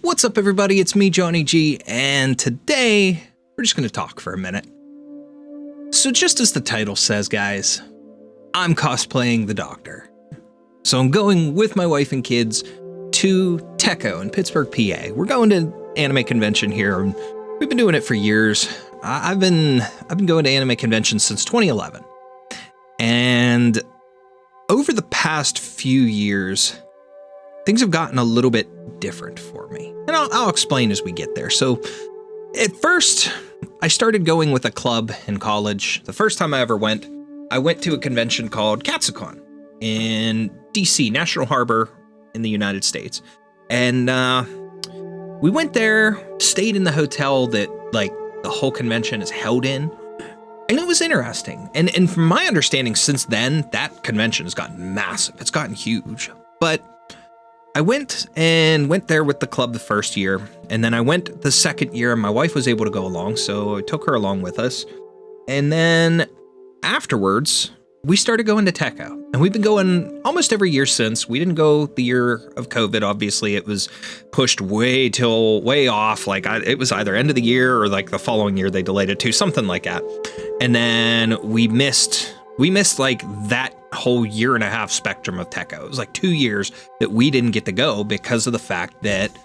What's up, everybody? It's me, Johnny G, and today we're just going to talk for a minute. So just as the title says, guys, I'm cosplaying the Doctor. So I'm going with my wife and kids to Tekko in Pittsburgh, PA. We're going to an anime convention here, and we've been doing it for years. I've been going to anime conventions since 2011. And over the past few years, things have gotten a little bit different for me. And I'll explain as we get there. So at first, I started going with a club in college. The first time I ever went, I went to a convention called Kal'tsit in DC, National Harbor in the United States. And we went there, stayed in the hotel that like the whole convention is held in. And it was interesting. And from my understanding, since then, that convention has gotten massive. It's gotten huge. But I went there with the club the first year, and then I went the second year, and my wife was able to go along, so I took her along with us. And then afterwards, we started going to Tekko, and we've been going almost every year since. We didn't go the year of COVID, obviously. It was pushed way off. Like it was either end of the year or like the following year they delayed it to, something like that. And then we missed like that whole year and a half spectrum of Tekko. It was like 2 years that we didn't get to go because of the fact that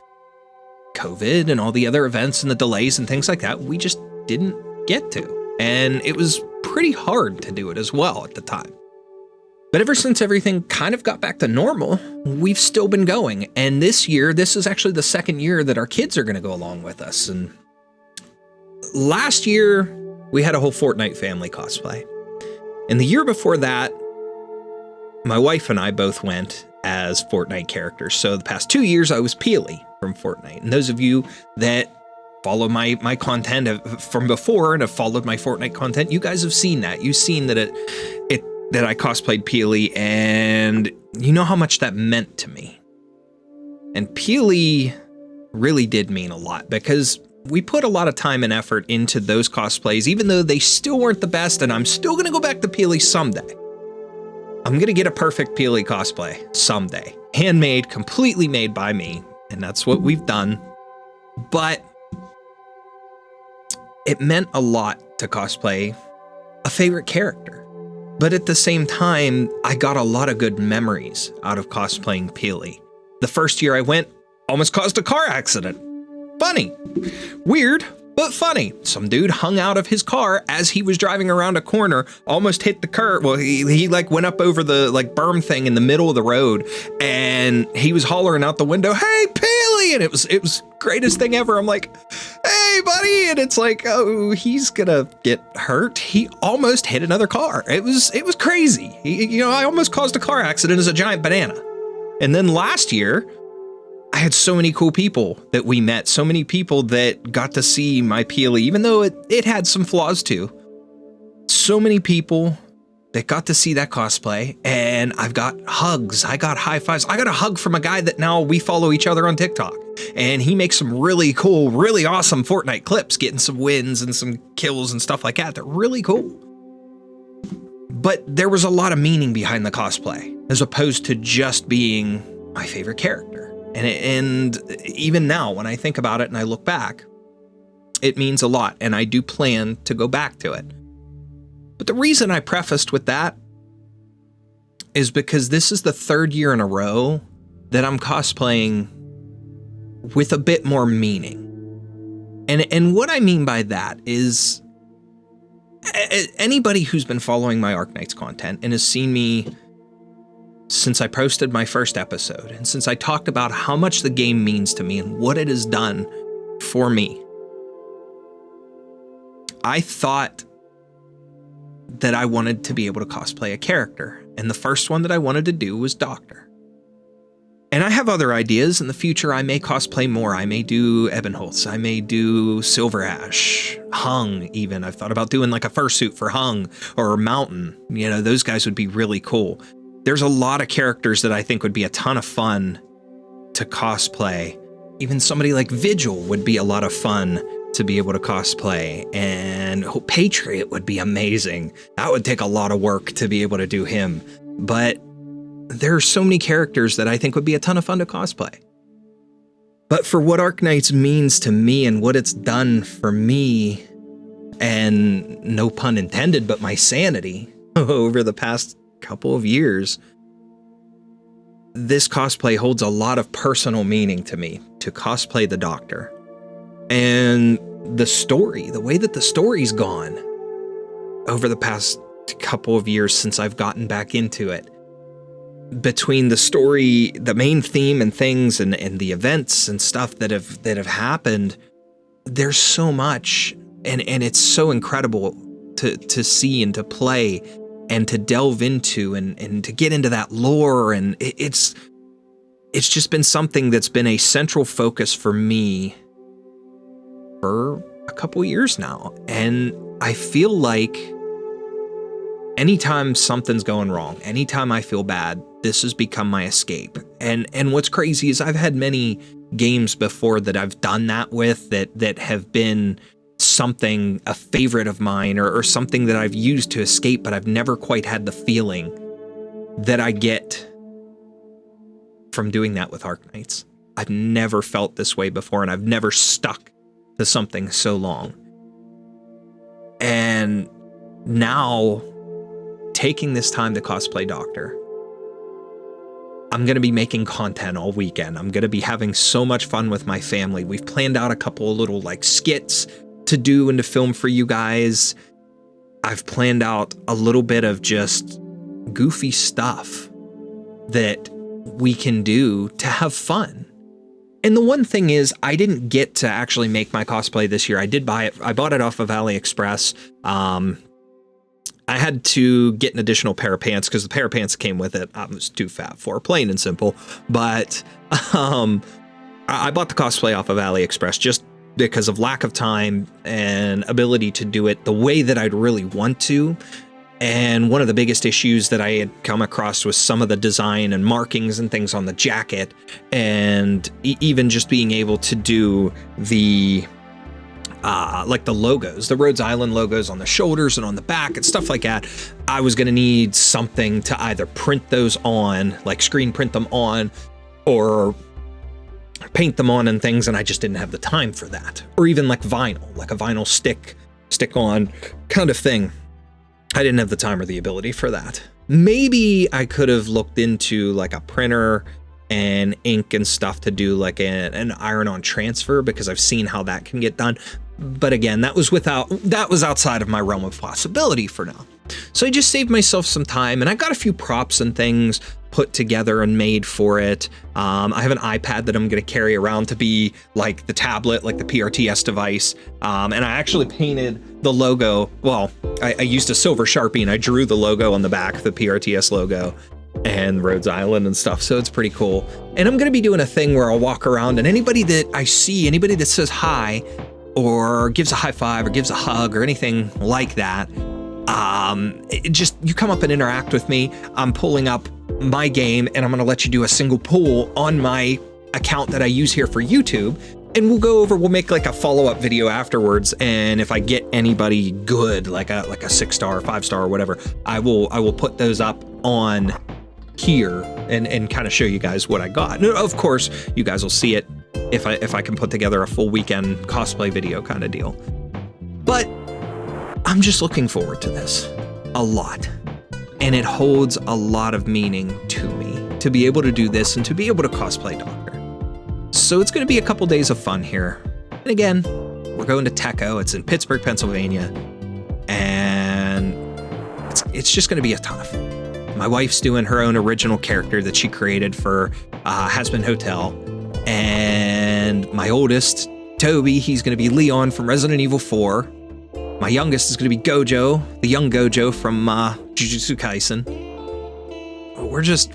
COVID and all the other events and the delays and things like that, we just didn't get to. And it was pretty hard to do it as well at the time. But ever since everything kind of got back to normal, we've still been going. And this year, this is actually the second year that our kids are going to go along with us. And last year, we had a whole Fortnite family cosplay. And the year before that, my wife and I both went as Fortnite characters. So the past 2 years, I was Peely from Fortnite. And those of you that follow my content from before and have followed my Fortnite content, you guys have seen that. You've seen that that I cosplayed Peely, and you know how much that meant to me. And Peely really did mean a lot because we put a lot of time and effort into those cosplays, even though they still weren't the best, and I'm still going to go back to Peely someday. I'm going to get a perfect Peely cosplay someday. Handmade, completely made by me, and that's what we've done. But it meant a lot to cosplay a favorite character. But at the same time, I got a lot of good memories out of cosplaying Peely. The first year I went, almost caused a car accident. Funny. Weird, but funny. Some dude hung out of his car as he was driving around a corner, almost hit the curb. Well, he like went up over the like berm thing in the middle of the road, and he was hollering out the window, "Hey, Peely!" And it was greatest thing ever. I'm like, "Hey, buddy!" And it's like, oh, he's gonna get hurt. He almost hit another car. It was crazy. I almost caused a car accident as a giant banana. And then last year, I had so many cool people that we met, so many people that got to see my Peely, even though it had some flaws too. So many people that got to see that cosplay, and I've got hugs, I got high fives. I got a hug from a guy that now we follow each other on TikTok, and he makes some really cool, really awesome Fortnite clips, getting some wins and some kills and stuff like that. They're really cool. But there was a lot of meaning behind the cosplay, as opposed to just being my favorite character. And even now, when I think about it and I look back, it means a lot, and I do plan to go back to it. But the reason I prefaced with that is because this is the third year in a row that I'm cosplaying with a bit more meaning. And what I mean by that is anybody who's been following my Arknights content and has seen me since I posted my first episode, and since I talked about how much the game means to me and what it has done for me, I thought that I wanted to be able to cosplay a character. And the first one that I wanted to do was Doctor. And I have other ideas. In the future, I may cosplay more. I may do Ebonholtz. I may do Silver Ash, Hung even. I've thought about doing like a fursuit for Hung or Mountain. Those guys would be really cool. There's a lot of characters that I think would be a ton of fun to cosplay. Even somebody like Vigil would be a lot of fun to be able to cosplay, and Patriot would be amazing. That would take a lot of work to be able to do him, but there are so many characters that I think would be a ton of fun to cosplay. But for what Arknights means to me and what it's done for me, and no pun intended, but my sanity over the past couple of years, this cosplay holds a lot of personal meaning to me, to cosplay the Doctor. And the story, the way that the story's gone over the past couple of years since I've gotten back into it, between the story, the main theme and things and the events and stuff that have happened, there's so much, and it's so incredible to see and to play and to delve into and to get into that lore. And it's just been something that's been a central focus for me for a couple years now. And I feel like anytime something's going wrong, anytime I feel bad, this has become my escape. And what's crazy is I've had many games before that I've done that with that have been something, a favorite of mine, or something that I've used to escape, but I've never quite had the feeling that I get from doing that with Arknights. I've never felt this way before, and I've never stuck to something so long. And now, taking this time to cosplay Doctor, I'm going to be making content all weekend. I'm going to be having so much fun with my family. We've planned out a couple of little skits to do and to film for you guys. I've planned out a little bit of just goofy stuff that we can do to have fun. And the one thing is, I didn't get to actually make my cosplay this year. I did buy it. I bought it off of AliExpress. I had to get an additional pair of pants because the pair of pants that came with it, I was too fat for, plain and simple. But I bought the cosplay off of AliExpress just because of lack of time and ability to do it the way that I'd really want to. And one of the biggest issues that I had come across was some of the design and markings and things on the jacket, and even just being able to do the the logos, the Rhodes Island logos on the shoulders and on the back and stuff like that. I was going to need something to either print those on, like screen print them on, or paint them on and things, and I just didn't have the time for that. Or even vinyl, like a vinyl stick on kind of thing. I didn't have the time or the ability for that. Maybe I could have looked into a printer and ink and stuff to do an iron-on transfer, because I've seen how that can get done. But again, that was outside of my realm of possibility for now. So I just saved myself some time, and I got a few props and things put together and made for it. I have an iPad that I'm going to carry around to be the tablet, the PRTS device. And I actually painted the logo. Well, I used a silver Sharpie and I drew the logo on the back, the PRTS logo, and Rhodes Island and stuff. So it's pretty cool. And I'm going to be doing a thing where I'll walk around, and anybody that I see, anybody that says hi or gives a high five or gives a hug or anything like that, you come up and interact with me. I'm pulling up my game, and I'm going to let you do a single pull on my account that I use here for YouTube, and we'll make a follow-up video afterwards. And if I get anybody good, like a 6-star, 5-star or whatever, I will put those up on here and kind of show you guys what I got. And of course, you guys will see it if I can put together a full weekend cosplay video kind of deal. But I'm just looking forward to this a lot. And it holds a lot of meaning to me to be able to do this and to be able to cosplay Doctor. So it's going to be a couple days of fun here. And again, we're going to Tekko. It's in Pittsburgh, Pennsylvania. And it's just going to be a ton of fun. My wife's doing her own original character that she created for Has Been Hotel. And my oldest, Toby, he's going to be Leon from Resident Evil 4. My youngest is going to be Gojo, the young Gojo from Jujutsu Kaisen.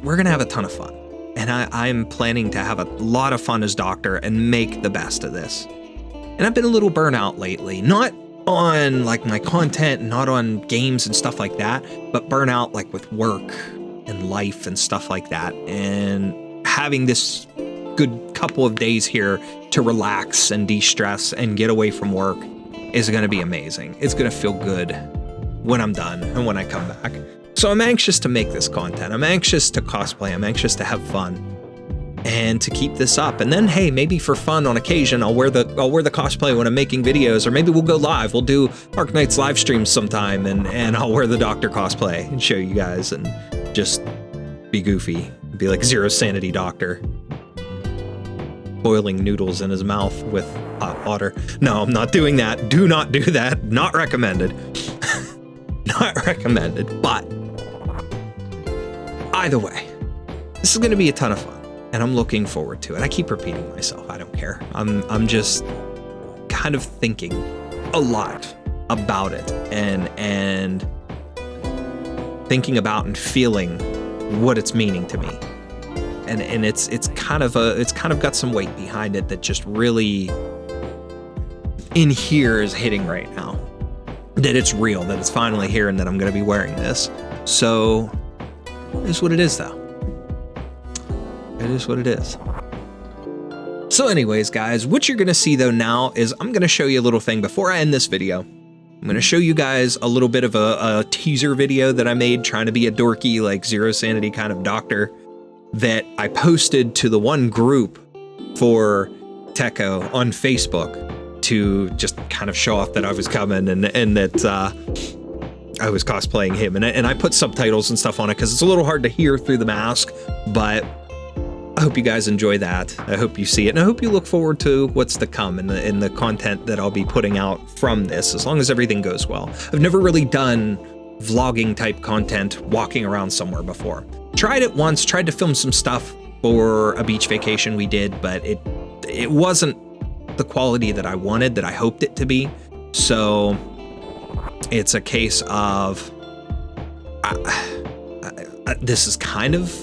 We're going to have a ton of fun. And I'm planning to have a lot of fun as Doctor and make the best of this. And I've been a little burnout lately, not on my content, not on games and stuff like that, but burnout with work and life and stuff like that. And having this good couple of days here to relax and de-stress and get away from work is going to be amazing. It's going to feel good when I'm done and when I come back. So I'm anxious to make this content. I'm anxious to cosplay. I'm anxious to have fun. and to keep this up. And then, hey, maybe for fun on occasion, I'll wear the cosplay when I'm making videos, or maybe we'll go live. We'll do Arknights live streams sometime, and I'll wear the Doctor cosplay and show you guys and just be goofy, be like Zero Sanity Doctor, boiling noodles in his mouth with hot water. No, I'm not doing that. Do not do that. Not recommended. Not recommended. But either way, this is going to be a ton of fun. And I'm looking forward to it. I keep repeating myself. I don't care. I'm just kind of thinking a lot about it and thinking about and feeling what it's meaning to me. And it's kind of got some weight behind it that just really in here is hitting right now. That it's real, that it's finally here, and that I'm going to be wearing this. So it is what it is, though. It is what it is. So anyways, guys, what you're going to see though now is I'm going to show you a little thing before I end this video. I'm going to show you guys a little bit of a teaser video that I made trying to be a dorky, like Zero Sanity kind of doctor that I posted to the one group for Tekko on Facebook to just kind of show off that I was coming and that I was cosplaying him. And I put subtitles and stuff on it because it's a little hard to hear through the mask, but I hope you guys enjoy that. I hope you see it, and I hope you look forward to what's to come in the content that I'll be putting out from this, as long as everything goes well. I've never really done vlogging type content walking around somewhere before. Tried it once, tried to film some stuff for a beach vacation we did, but it wasn't the quality that I wanted, that I hoped it to be. So it's a case of this is kind of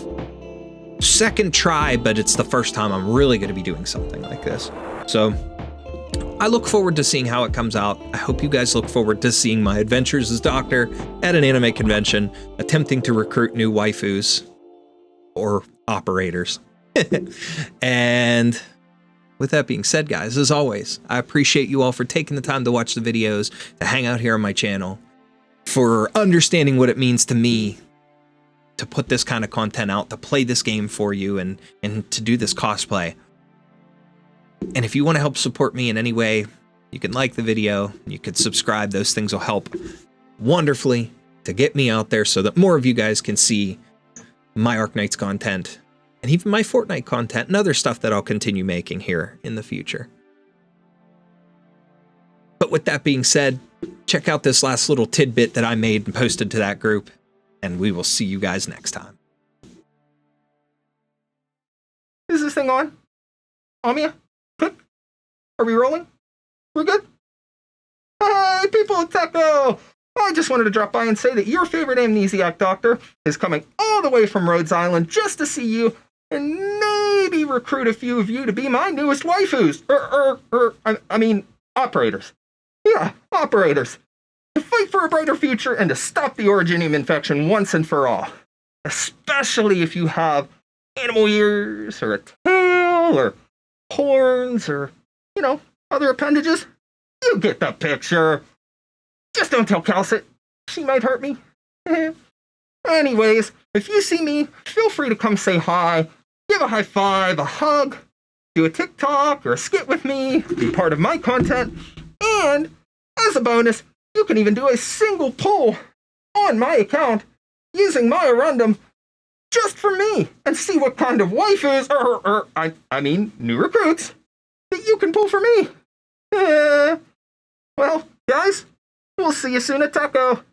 second try, but it's the first time I'm really going to be doing something like this. So I look forward to seeing how it comes out. I hope you guys look forward to seeing my adventures as Doctor at an anime convention, attempting to recruit new waifus or operators. And with that being said, guys, as always, I appreciate you all for taking the time to watch the videos, to hang out here on my channel, for understanding what it means to me to put this kind of content out, to play this game for you, and to do this cosplay. And if you want to help support me in any way, you can like the video, you could subscribe. Those things will help wonderfully to get me out there so that more of you guys can see my Arknights content and even my Fortnite content and other stuff that I'll continue making here in the future. But with that being said, check out this last little tidbit that I made and posted to that group, and we will see you guys next time. Is this thing on? Amia? Click? Are we rolling? We're good? Hey, people of Tekko! I just wanted to drop by and say that your favorite amnesiac doctor is coming all the way from Rhodes Island just to see you and maybe recruit a few of you to be my newest waifus. I mean, operators. Yeah, operators. To fight for a brighter future and to stop the originium infection once and for all. Especially if you have animal ears, or a tail, or horns, or, you know, other appendages. You get the picture. Just don't tell Kal'tsit. She might hurt me. Anyways, if you see me, feel free to come say hi, give a high five, a hug, do a TikTok or a skit with me, be part of my content, and as a bonus, you can even do a single poll on my account using my Arundum just for me and see what kind of waifus, I mean, new recruits, that you can pull for me. Well, guys, we'll see you soon at Tekko.